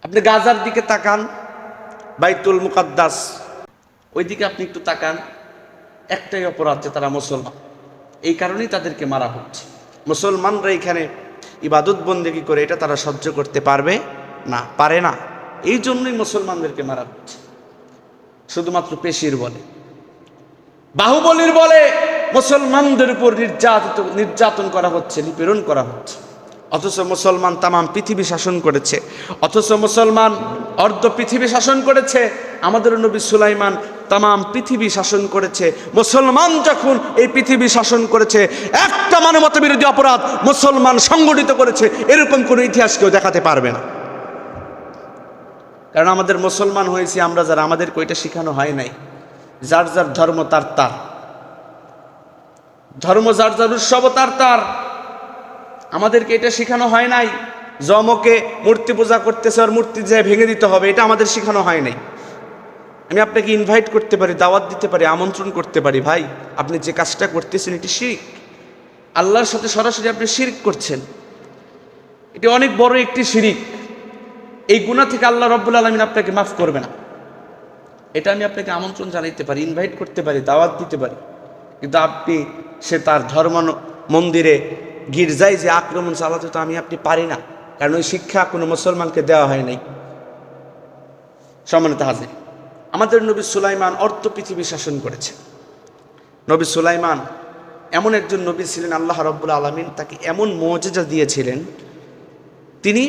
আপনি গাজার দিকে তাকান, বাইতুল মুকাদ্দাস, ওইদিকে আপনি একটু তাকান, একটাই অপরাধ যে তারা মুসলমান। এই কারণেই তাদেরকে মারা হচ্ছে। মুসলমানরা এখানে ইবাদত বন্দেগী করে এটা তারা সহ্য করতে পারে না। এই জন্যই মুসলমানদেরকে মারা হচ্ছে, শুধুমাত্র পেশির বলে, বাহুবলীর বলে মুসলমানদের উপর নির্যাতন করা হচ্ছে, নিপীড়ন করা হচ্ছে। অথচ মুসলমান তামাম পৃথিবী শাসন করেছে, অথচ মুসলমান অর্ধ পৃথিবী শাসন করেছে। আমাদের নবী সুলাইমান তামাম পৃথিবী শাসন করেছে। মুসলমান যখন এই পৃথিবী শাসন করেছে, একটা মানবতা বিরোধী অপরাধ মুসলমান সংগঠিত করেছে এরকম কোনো ইতিহাস কেউ দেখাতে পারবে না। কারণ আমাদের মুসলমান হয়েছি আমরা যারা, আমাদেরকে ওইটা শেখানো হয় নাই। যার যার ধর্ম তার ধর্ম, যার যার উৎসব তার। আমাদেরকে এটা শেখানো হয় নাই। জমকে মূর্তি পূজা করতেছে আর মূর্তি যায় ভেঙে দিতে হবে, এটা আমাদের শেখানো হয় নাই। আমি আপনাকে ইনভাইট করতে পারি, দাওয়াত দিতে পারি, আমন্ত্রণ করতে পারি, ভাই আপনি যে কাজটা করতেছেন এটি শিরক, আল্লাহর সাথে সরাসরি আপনি শিরক করছেন। এটি অনেক বড় একটি শিরক। এই গুনাহ থেকে আল্লাহ রাব্বুল আলামিন আপনাকে মাফ করবে না। এটা আমি আপনাকে আমন্ত্রণ জানাইতে পারি, ইনভাইট করতে পারি, দাওয়াত দিতে পারি, কিন্তু আপনি সে তার ধর্ম মন্দিরে গির্জায় যে আক্রমণ চালাতে তো আপনি পারি না, কারণ ওই শিক্ষা কোনো মুসলমানকে দেওয়া হয় নাই। সম্মানিত হাজির, আমাদের নবী সুলাইমান অর্ধ পৃথিবী শাসন করেছে। নবী সুলাইমান এমন একজন নবী ছিলেন, আল্লাহ রাব্বুল আলামিন তাকে এমন মুজিজা দিয়েছিলেন, তিনি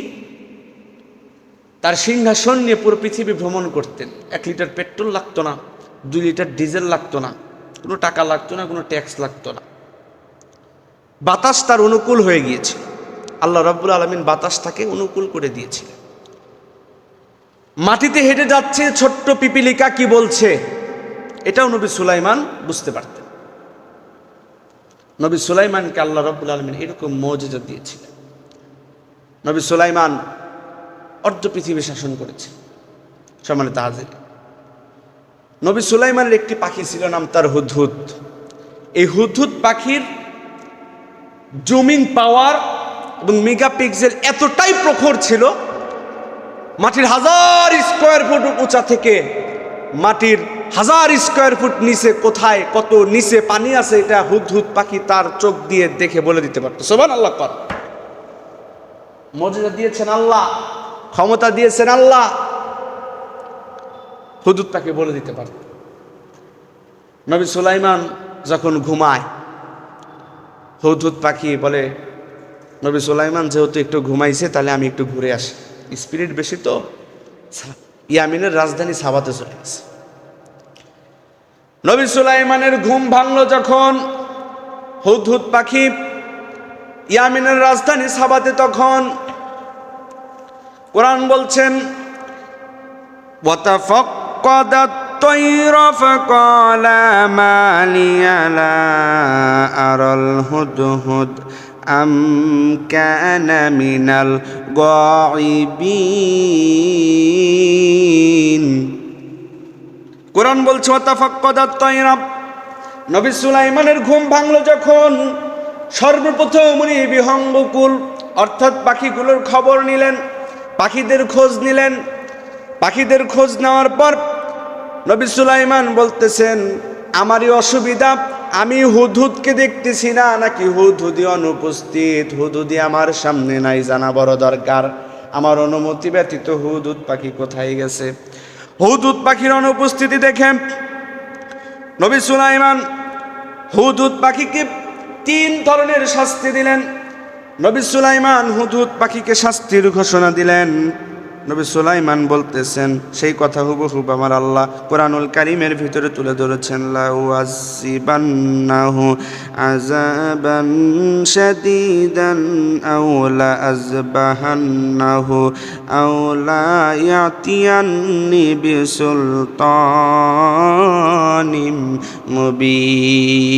তার সিংহাসন নিয়ে পুরো পৃথিবী ভ্রমণ করতেন। 1 লিটার পেট্রোল লাগতো না, 2 লিটার ডিজেল লাগতো না, কোনো টাকা লাগতো না, কোনো ট্যাক্স লাগতো না। বাতাস তার অনুকূল হয়ে গিয়েছিল, আল্লাহ রাব্বুল আলামিন বাতাসটাকে অনুকূল করে দিয়েছিলেন। মাটিতে হেঁটে যাচ্ছে ছোট্ট পিপিলিকা কি বলছে এটাও নবী সুলাইমান বুঝতে পারতেন। নবী সুলাইমানকে আল্লাহ রাব্বুল আলামিন এরকম মুজিজা দিয়েছিলেন। নবী সুলাইমান অর্ধ পৃথিবী শাসন করেছে। সম্মানিত হাজির, নবী সুলাইমানের একটি পাখি ছিল, নাম তার হুদহুদ। এই হুদহুদ পাখির জুমিং পাওয়ার এবং মেগাপিক্সেল এতটাই প্রখর ছিল, মাটির 1000 স্কয়ার ফুট উঁচা থেকে মাটির 1000 স্কয়ার ফুট নিচে কোথায় কত নিচে পানি আছে এটা হুদহুদ পাখি তার চোখ দিয়ে দেখে বলে দিতে পারত। সুবহানাল্লাহ। মুজিজা দিয়েছেন আল্লাহ, ক্ষমতা দিয়েছেন আল্লাহ, হুদহুদ পাখি বলে দিতে পারত। নবী সুলাইমান যখন ঘুমায়, হুদহুদ পাখি বলে, নবী সুলাইমান যেহেতু একটু ঘুমাইছে তাহলে আমি একটু ঘুরে আসি, স্পিরিট বেশি তো। ইয়ামিনের রাজধানী সাবাতে চলে গেছে। নবী সুলাইমানের ঘুম ভাঙলো যখন হুদহুদ পাখি ইয়ামিনের রাজধানী সাবাতে, তখন কোরআন বলছেন ওয়াতাফাক্কাদাত তায়রা ফাকালা মা লিয়া লা আরাল হুদহুদ আম কানা মিনাল গায়িবিন। কোরআন বলছে ওয়াতাফাক্কাদাত তায়রা, নবী সুলাইমানের ঘুম ভাঙলো যখন সর্বপ্রথম উনি বিহঙ্গকুল অর্থাৎ পাখিগুলোর খবর নিলেন, পাখিদের খোঁজ নিলেন। পাখিদের খোঁজ নেওয়ার পর নবী সুলাইমান বলতেছেন, আমারই অসুবিধা, আমি হুদহুদকে দেখতেছি না, নাকি হুদহুদি অনুপস্থিত, হুদহুদি আমার সামনে নাই, জানা বড় দরকার। আমার অনুমতি ব্যতীত হুদহুদ পাখি কোথায় গেছে? হুদহুদ পাখির অনুপস্থিতি দেখে নবী সুলাইমান হুদহুদ পাখিকে 3 ধরনের শাস্তি দিলেন। নবী সুলাইমান হুদহুদ পাখিকে শাস্তির ঘোষণা দিলেন। নবী সুলাইমান বলতেছেন, সেই কথা হুবহুব আমার আল্লাহ কোরআনুল কারীমের ভিতরে তুলে ধরেছেন, লা উযাযিবান্নাহু আযাবান শাদীদান আও লা আযবাহান্নাহু আও লা ইয়াতিয়ান্নি বিসুলতানিম মুবিন।